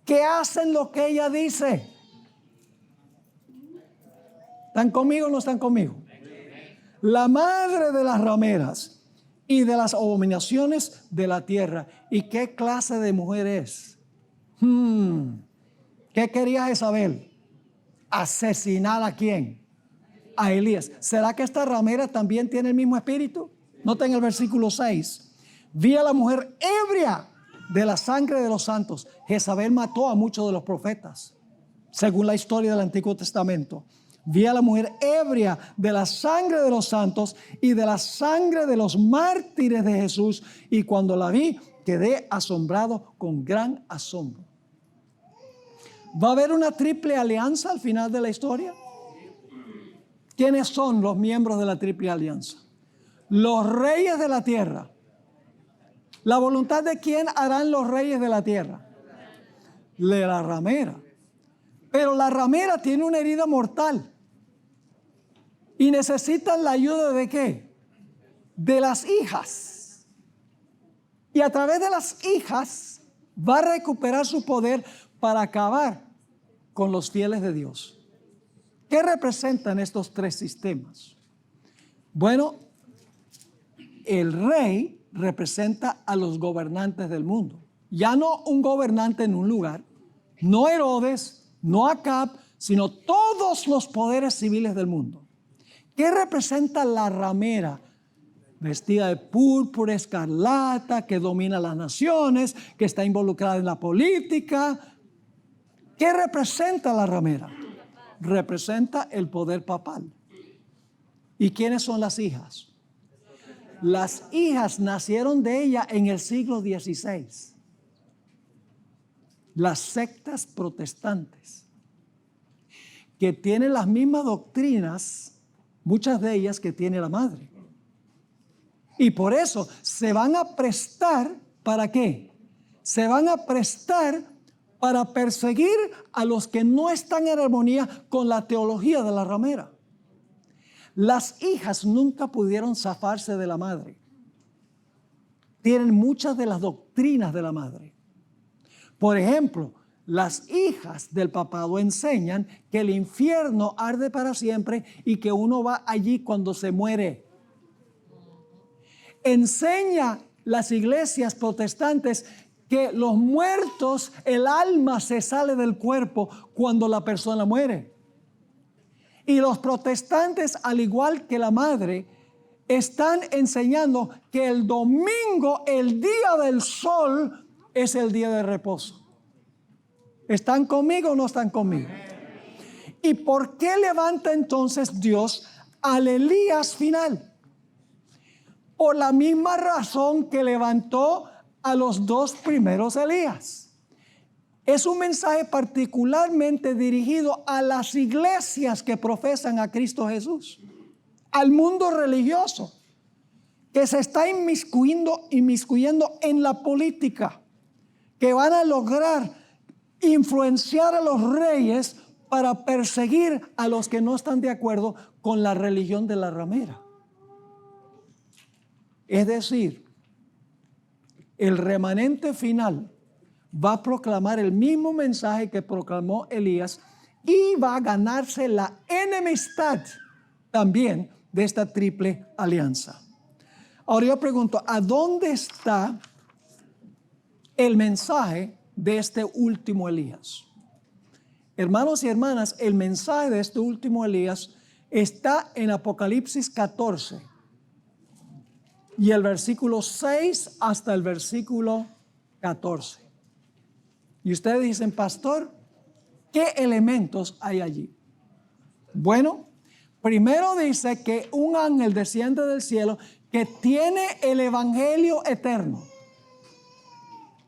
Speaker 1: que hacen lo que ella dice. ¿Están conmigo o no están conmigo? La madre de las rameras y de las abominaciones de la tierra. ¿Y qué clase de mujer es? ¿Qué quería Jezabel? ¿Asesinar a quién? A Elías. ¿Será que esta ramera también tiene el mismo espíritu? Noten el versículo 6. Vi a la mujer ebria de la sangre de los santos. Jezabel mató a muchos de los profetas, según la historia del Antiguo Testamento. Vi a la mujer ebria de la sangre de los santos y de la sangre de los mártires de Jesús. Y cuando la vi, quedé asombrado con gran asombro. ¿Va a haber una triple alianza al final de la historia? ¿Quiénes son los miembros de la triple alianza? Los reyes de la tierra. ¿La voluntad de quién harán los reyes de la tierra? De la ramera. Pero la ramera tiene una herida mortal. Y necesitan la ayuda de ¿qué? De las hijas. Y a través de las hijas va a recuperar su poder para acabar con los fieles de Dios. ¿Qué representan estos 3 sistemas? Bueno, el rey representa a los gobernantes del mundo. Ya no un gobernante en un lugar, no Herodes, no Acab, sino todos los poderes civiles del mundo. ¿Qué representa la ramera? Vestida de púrpura escarlata, que domina las naciones, que está involucrada en la política. ¿Qué representa la ramera? Representa el poder papal. ¿Y quiénes son las hijas? Las hijas nacieron de ella en el siglo XVI. Las sectas protestantes, que tienen las mismas doctrinas, muchas de ellas que tiene la madre. Y por eso se van a prestar, ¿para qué? Se van a prestar para perseguir a los que no están en armonía con la teología de la ramera. Las hijas nunca pudieron zafarse de la madre. Tienen muchas de las doctrinas de la madre. Por ejemplo, las hijas del papado enseñan que el infierno arde para siempre y que uno va allí cuando se muere. Enseña las iglesias protestantes que los muertos, el alma se sale del cuerpo cuando la persona muere. Y los protestantes, al igual que la madre, están enseñando que el domingo, el día del sol, es el día de reposo. ¿Están conmigo o no están conmigo? ¿Y por qué levanta entonces Dios al Elías final? Por la misma razón que levantó a los dos primeros Elías. Es un mensaje particularmente dirigido a las iglesias que profesan a Cristo Jesús, al mundo religioso que se está inmiscuyendo en la política, que van a lograr influenciar a los reyes para perseguir a los que no están de acuerdo con la religión de la ramera. Es decir, el remanente final va a proclamar el mismo mensaje que proclamó Elías y va a ganarse la enemistad también de esta triple alianza. Ahora yo pregunto, ¿a dónde está el mensaje de este último Elías? Hermanos y hermanas, el mensaje de este último Elías está en Apocalipsis 14. Y el versículo 6 hasta el versículo 14. Y ustedes dicen, pastor, ¿qué elementos hay allí? Bueno, primero dice que un ángel desciende del cielo que tiene el evangelio eterno.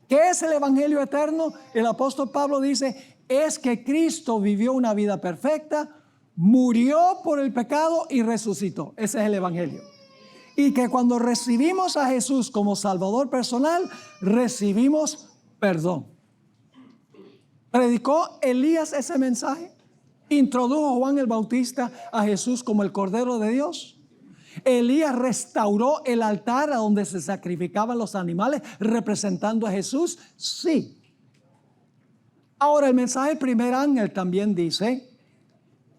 Speaker 1: ¿Qué es el evangelio eterno? El apóstol Pablo dice, es que Cristo vivió una vida perfecta, murió por el pecado y resucitó. Ese es el evangelio. Y que cuando recibimos a Jesús como Salvador personal, recibimos perdón. ¿Predicó Elías ese mensaje? ¿Introdujo Juan el Bautista a Jesús como el Cordero de Dios? ¿Elías restauró el altar a donde se sacrificaban los animales representando a Jesús? Sí. Ahora el mensaje del primer ángel también dice,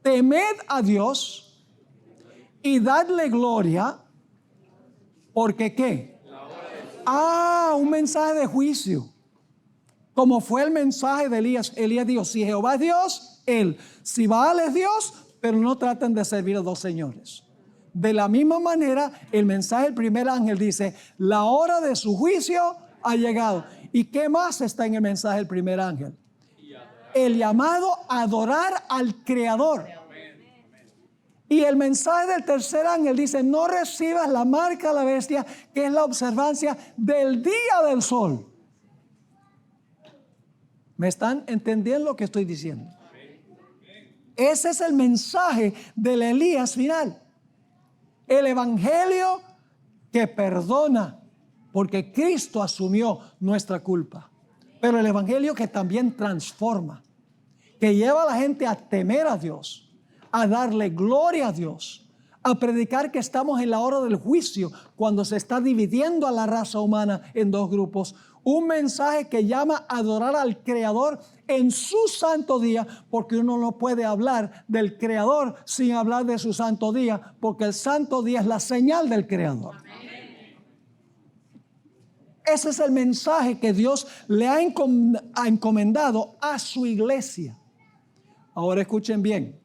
Speaker 1: temed a Dios y dadle gloria. ¿Porque qué? Un mensaje de juicio. Como fue el mensaje de Elías. Elías dijo, si Jehová es Dios, Él. Si Baal es Dios, pero no traten de servir a dos señores. De la misma manera, el mensaje del primer ángel dice, la hora de su juicio ha llegado. ¿Y qué más está en el mensaje del primer ángel? El llamado a adorar al Creador. Y el mensaje del tercer ángel dice, no recibas la marca de la bestia, que es la observancia del día del sol. ¿Me están entendiendo lo que estoy diciendo? Ese es el mensaje del Elías final. El evangelio que perdona, porque Cristo asumió nuestra culpa. Pero el evangelio que también transforma, que lleva a la gente a temer a Dios, a darle gloria a Dios, a predicar que estamos en la hora del juicio, cuando se está dividiendo a la raza humana en dos grupos. Un mensaje que llama a adorar al Creador en su santo día, porque uno no puede hablar del Creador sin hablar de su santo día, porque el santo día es la señal del Creador. Ese es el mensaje que Dios le ha encomendado a su iglesia. Ahora escuchen bien.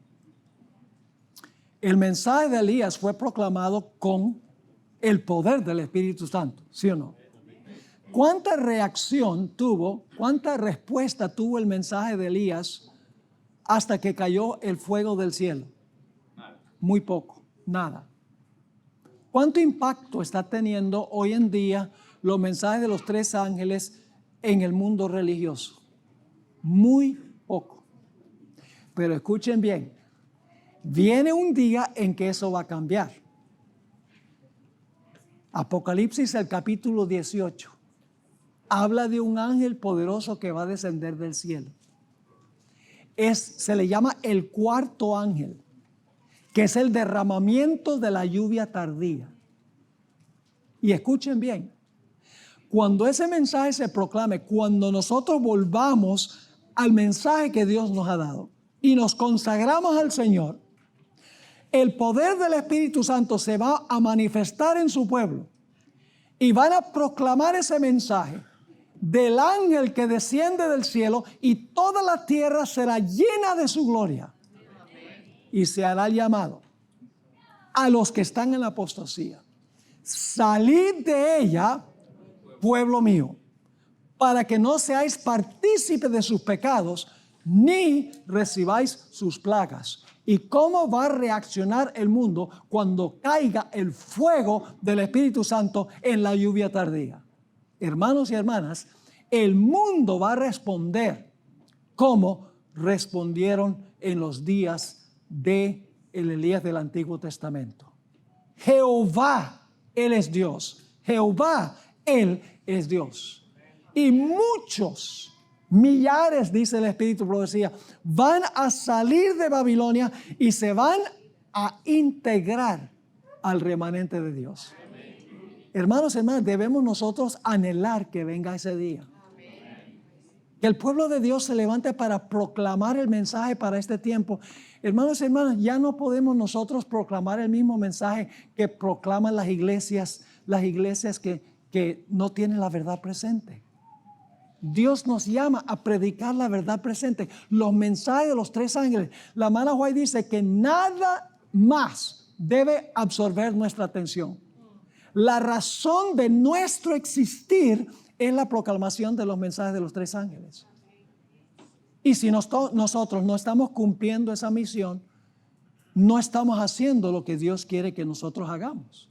Speaker 1: El mensaje de Elías fue proclamado con el poder del Espíritu Santo, ¿sí o no? ¿Cuánta reacción tuvo, cuánta respuesta tuvo el mensaje de Elías hasta que cayó el fuego del cielo? Muy poco, nada. ¿Cuánto impacto está teniendo hoy en día los mensajes de los 3 ángeles en el mundo religioso? Muy poco. Pero escuchen bien, viene un día en que eso va a cambiar. Apocalipsis, el capítulo 18, habla de un ángel poderoso que va a descender del cielo. Se le llama el 4º ángel, que es el derramamiento de la lluvia tardía. Y escuchen bien, cuando ese mensaje se proclame, cuando nosotros volvamos al mensaje que Dios nos ha dado y nos consagramos al Señor, el poder del Espíritu Santo se va a manifestar en su pueblo y van a proclamar ese mensaje del ángel que desciende del cielo, y toda la tierra será llena de su gloria. Y se hará llamado a los que están en la apostasía: salid de ella, pueblo mío, para que no seáis partícipes de sus pecados, ni recibáis sus plagas. ¿Y cómo va a reaccionar el mundo cuando caiga el fuego del Espíritu Santo en la lluvia tardía? Hermanos y hermanas, el mundo va a responder como respondieron en los días de Elías del Antiguo Testamento. Jehová, Él es Dios. Jehová, Él es Dios. Y muchos, millares, dice el Espíritu Profecía, van a salir de Babilonia y se van a integrar al remanente de Dios. Hermanos y hermanas, debemos nosotros anhelar que venga ese día. Que el pueblo de Dios se levante para proclamar el mensaje para este tiempo. Hermanos y hermanas, ya no podemos nosotros proclamar el mismo mensaje que proclaman las iglesias que no tienen la verdad presente. Dios nos llama a predicar la verdad presente. Los mensajes de los 3 ángeles. La hermana White dice que nada más debe absorber nuestra atención. La razón de nuestro existir es la proclamación de los mensajes de los 3 ángeles. Y si nosotros no estamos cumpliendo esa misión, no estamos haciendo lo que Dios quiere que nosotros hagamos.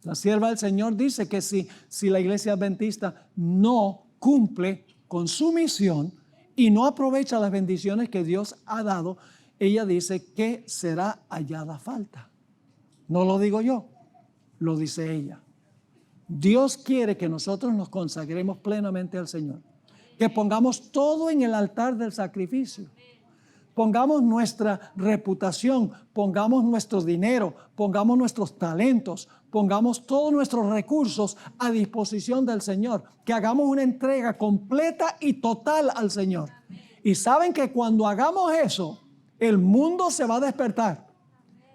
Speaker 1: La sierva del Señor dice que si la iglesia adventista no cumple con su misión y no aprovecha las bendiciones que Dios ha dado, ella dice que será hallada falta. No lo digo yo, lo dice ella. Dios quiere que nosotros nos consagremos plenamente al Señor, que pongamos todo en el altar del sacrificio. Pongamos nuestra reputación, pongamos nuestro dinero, pongamos nuestros talentos, pongamos todos nuestros recursos a disposición del Señor. Que hagamos una entrega completa y total al Señor. Y saben que cuando hagamos eso, el mundo se va a despertar.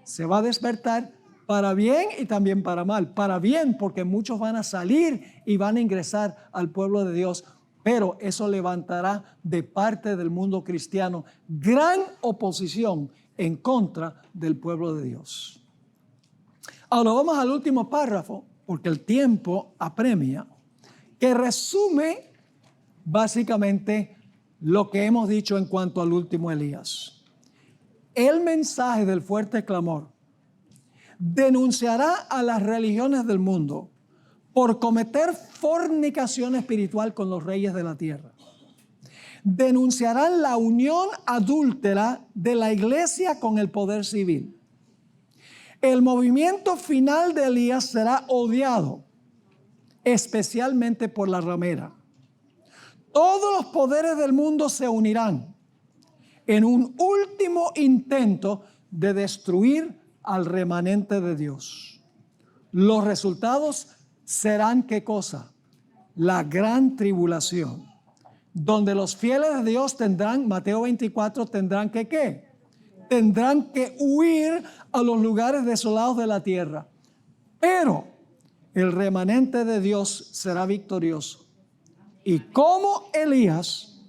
Speaker 1: Se va a despertar para bien y también para mal. Para bien, porque muchos van a salir y van a ingresar al pueblo de Dios. Pero eso levantará de parte del mundo cristiano gran oposición en contra del pueblo de Dios. Ahora vamos al último párrafo, porque el tiempo apremia, que resume básicamente lo que hemos dicho en cuanto al último Elías. El mensaje del fuerte clamor denunciará a las religiones del mundo por cometer fornicación espiritual con los reyes de la tierra. Denunciarán la unión adúltera de la iglesia con el poder civil. El movimiento final de Elías será odiado, especialmente por la ramera. Todos los poderes del mundo se unirán en un último intento de destruir al remanente de Dios. Los resultados serán, ¿qué cosa? La gran tribulación, donde los fieles de Dios tendrán, Mateo 24, tendrán que ¿qué? Tendrán que huir a los lugares desolados de la tierra. Pero el remanente de Dios será victorioso. Y como Elías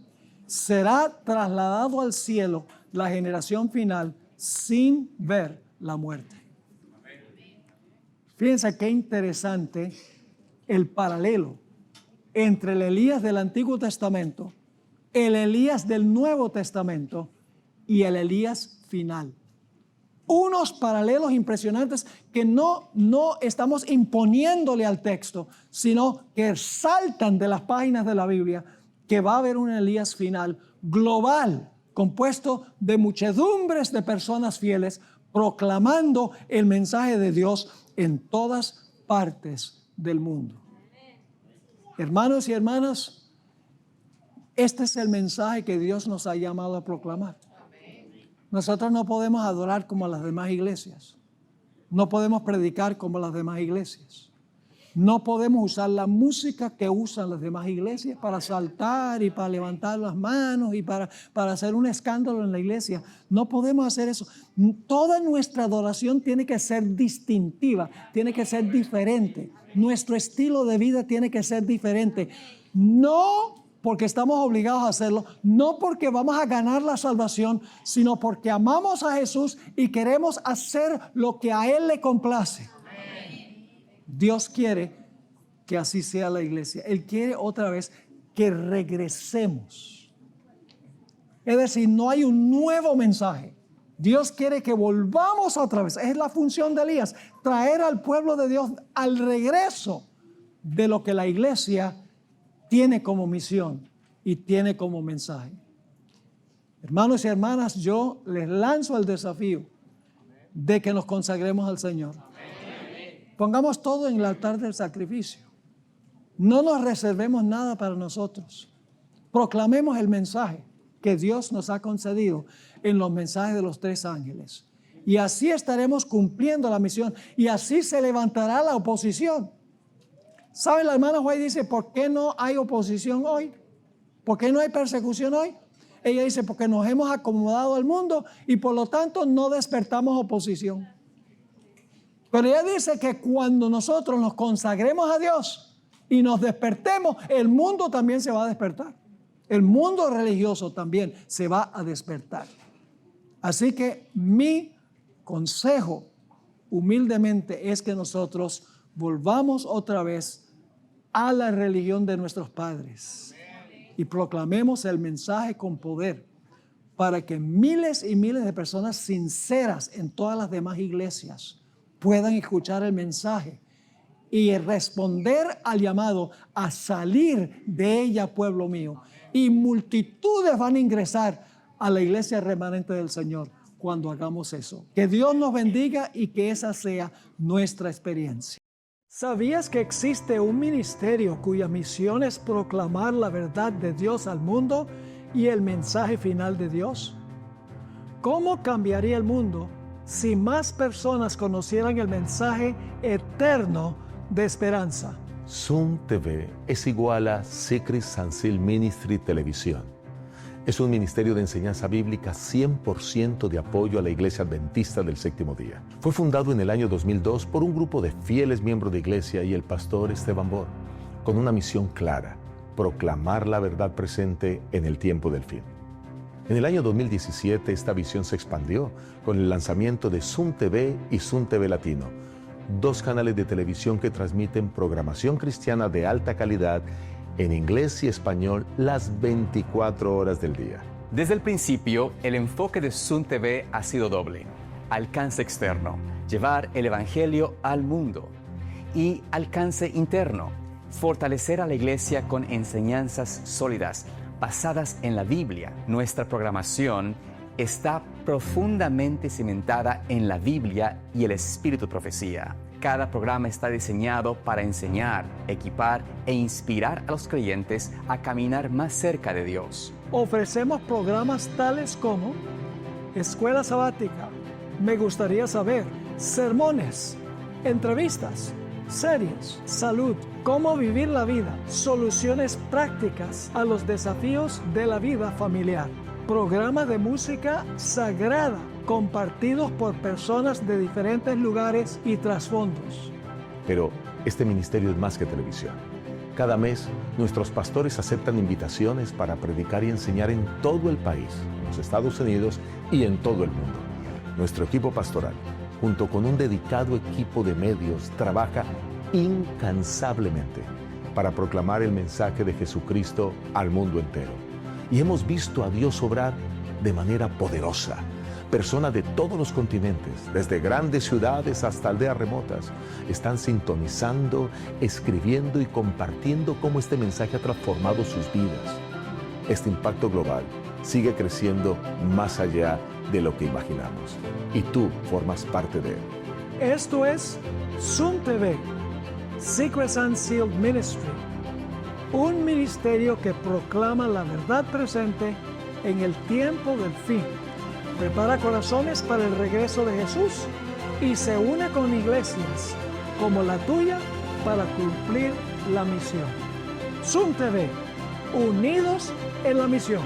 Speaker 1: será trasladado al cielo, la generación final, sin ver la muerte. Fíjense qué interesante el paralelo entre el Elías del Antiguo Testamento, el Elías del Nuevo Testamento y el Elías final. Unos paralelos impresionantes que no estamos imponiéndole al texto, sino que saltan de las páginas de la Biblia, que va a haber un Elías final global, compuesto de muchedumbres de personas fieles, proclamando el mensaje de Dios en todas partes del mundo. Hermanos y hermanas, este es el mensaje que Dios nos ha llamado a proclamar. Nosotros no podemos adorar como las demás iglesias. No podemos predicar como las demás iglesias. No podemos usar la música que usan las demás iglesias para saltar y para levantar las manos y para hacer un escándalo en la iglesia. No podemos hacer eso. Toda nuestra adoración tiene que ser distintiva, tiene que ser diferente. Nuestro estilo de vida tiene que ser diferente. No porque estamos obligados a hacerlo, no porque vamos a ganar la salvación, sino porque amamos a Jesús y queremos hacer lo que a Él le complace. Dios quiere que así sea la iglesia. Él quiere otra vez que regresemos. Es decir, no hay un nuevo mensaje. Dios quiere que volvamos otra vez. Es la función de Elías, traer al pueblo de Dios al regreso de lo que la iglesia tiene como misión y tiene como mensaje. Hermanos y hermanas, yo les lanzo el desafío de que nos consagremos al Señor. Pongamos todo en el altar del sacrificio. No nos reservemos nada para nosotros. Proclamemos el mensaje que Dios nos ha concedido en los mensajes de los 3 ángeles. Y así estaremos cumpliendo la misión. Y así se levantará la oposición. ¿Saben? La hermana White dice, ¿por qué no hay oposición hoy? ¿Por qué no hay persecución hoy? Ella dice, porque nos hemos acomodado al mundo y por lo tanto no despertamos oposición. Pero ella dice que cuando nosotros nos consagremos a Dios y nos despertemos, el mundo también se va a despertar. El mundo religioso también se va a despertar. Así que mi consejo humildemente es que nosotros volvamos otra vez a la religión de nuestros padres y proclamemos el mensaje con poder para que miles y miles de personas sinceras en todas las demás iglesias puedan escuchar el mensaje y responder al llamado a salir de ella, pueblo mío. Y multitudes van a ingresar a la iglesia remanente del Señor cuando hagamos eso. Que Dios nos bendiga y que esa sea nuestra experiencia. ¿Sabías que existe un ministerio cuya misión es proclamar la verdad de Dios al mundo y el mensaje final de Dios? ¿Cómo cambiaría el mundo si más personas conocieran el mensaje eterno de esperanza?
Speaker 3: Zoom TV es igual a Secret San Sil Ministry Televisión. Es un ministerio de enseñanza bíblica 100% de apoyo a la Iglesia Adventista del Séptimo Día. Fue fundado en el año 2002 por un grupo de fieles miembros de iglesia y el pastor Esteban Bor, con una misión clara: proclamar la verdad presente en el tiempo del fin. En el año 2017 esta visión se expandió con el lanzamiento de Zoom TV y Zoom TV Latino, 2 canales de televisión que transmiten programación cristiana de alta calidad en inglés y español las 24 horas del día.
Speaker 4: Desde el principio, el enfoque de Zoom TV ha sido doble: alcance externo, llevar el evangelio al mundo, y alcance interno, fortalecer a la iglesia con enseñanzas sólidas, basadas en la Biblia. Nuestra programación está profundamente cimentada en la Biblia y el espíritu de profecía. Cada programa está diseñado para enseñar, equipar e inspirar a los creyentes a caminar más cerca de Dios.
Speaker 1: Ofrecemos programas tales como Escuela Sabática, Me Gustaría Saber, sermones, entrevistas, series, salud, cómo vivir la vida, soluciones prácticas a los desafíos de la vida familiar, programas de música sagrada compartidos por personas de diferentes lugares y trasfondos.
Speaker 3: Pero Este ministerio es más que televisión. Cada mes, nuestros pastores aceptan invitaciones para predicar y enseñar en todo el país, en los Estados Unidos y en todo el mundo. Nuestro equipo pastoral, junto con un dedicado equipo de medios, trabaja incansablemente para proclamar el mensaje de Jesucristo al mundo entero. Y hemos visto a Dios obrar de manera poderosa. Personas de todos los continentes, desde grandes ciudades hasta aldeas remotas, están sintonizando, escribiendo y compartiendo cómo este mensaje ha transformado sus vidas. Este impacto global sigue creciendo más allá de lo que imaginamos. Y tú formas parte de él.
Speaker 1: Esto es Zoom TV, Secrets Unsealed Ministry, un ministerio que proclama la verdad presente en el tiempo del fin. Prepara corazones para el regreso de Jesús y se une con iglesias como la tuya para cumplir la misión. Zoom TV, unidos en la misión.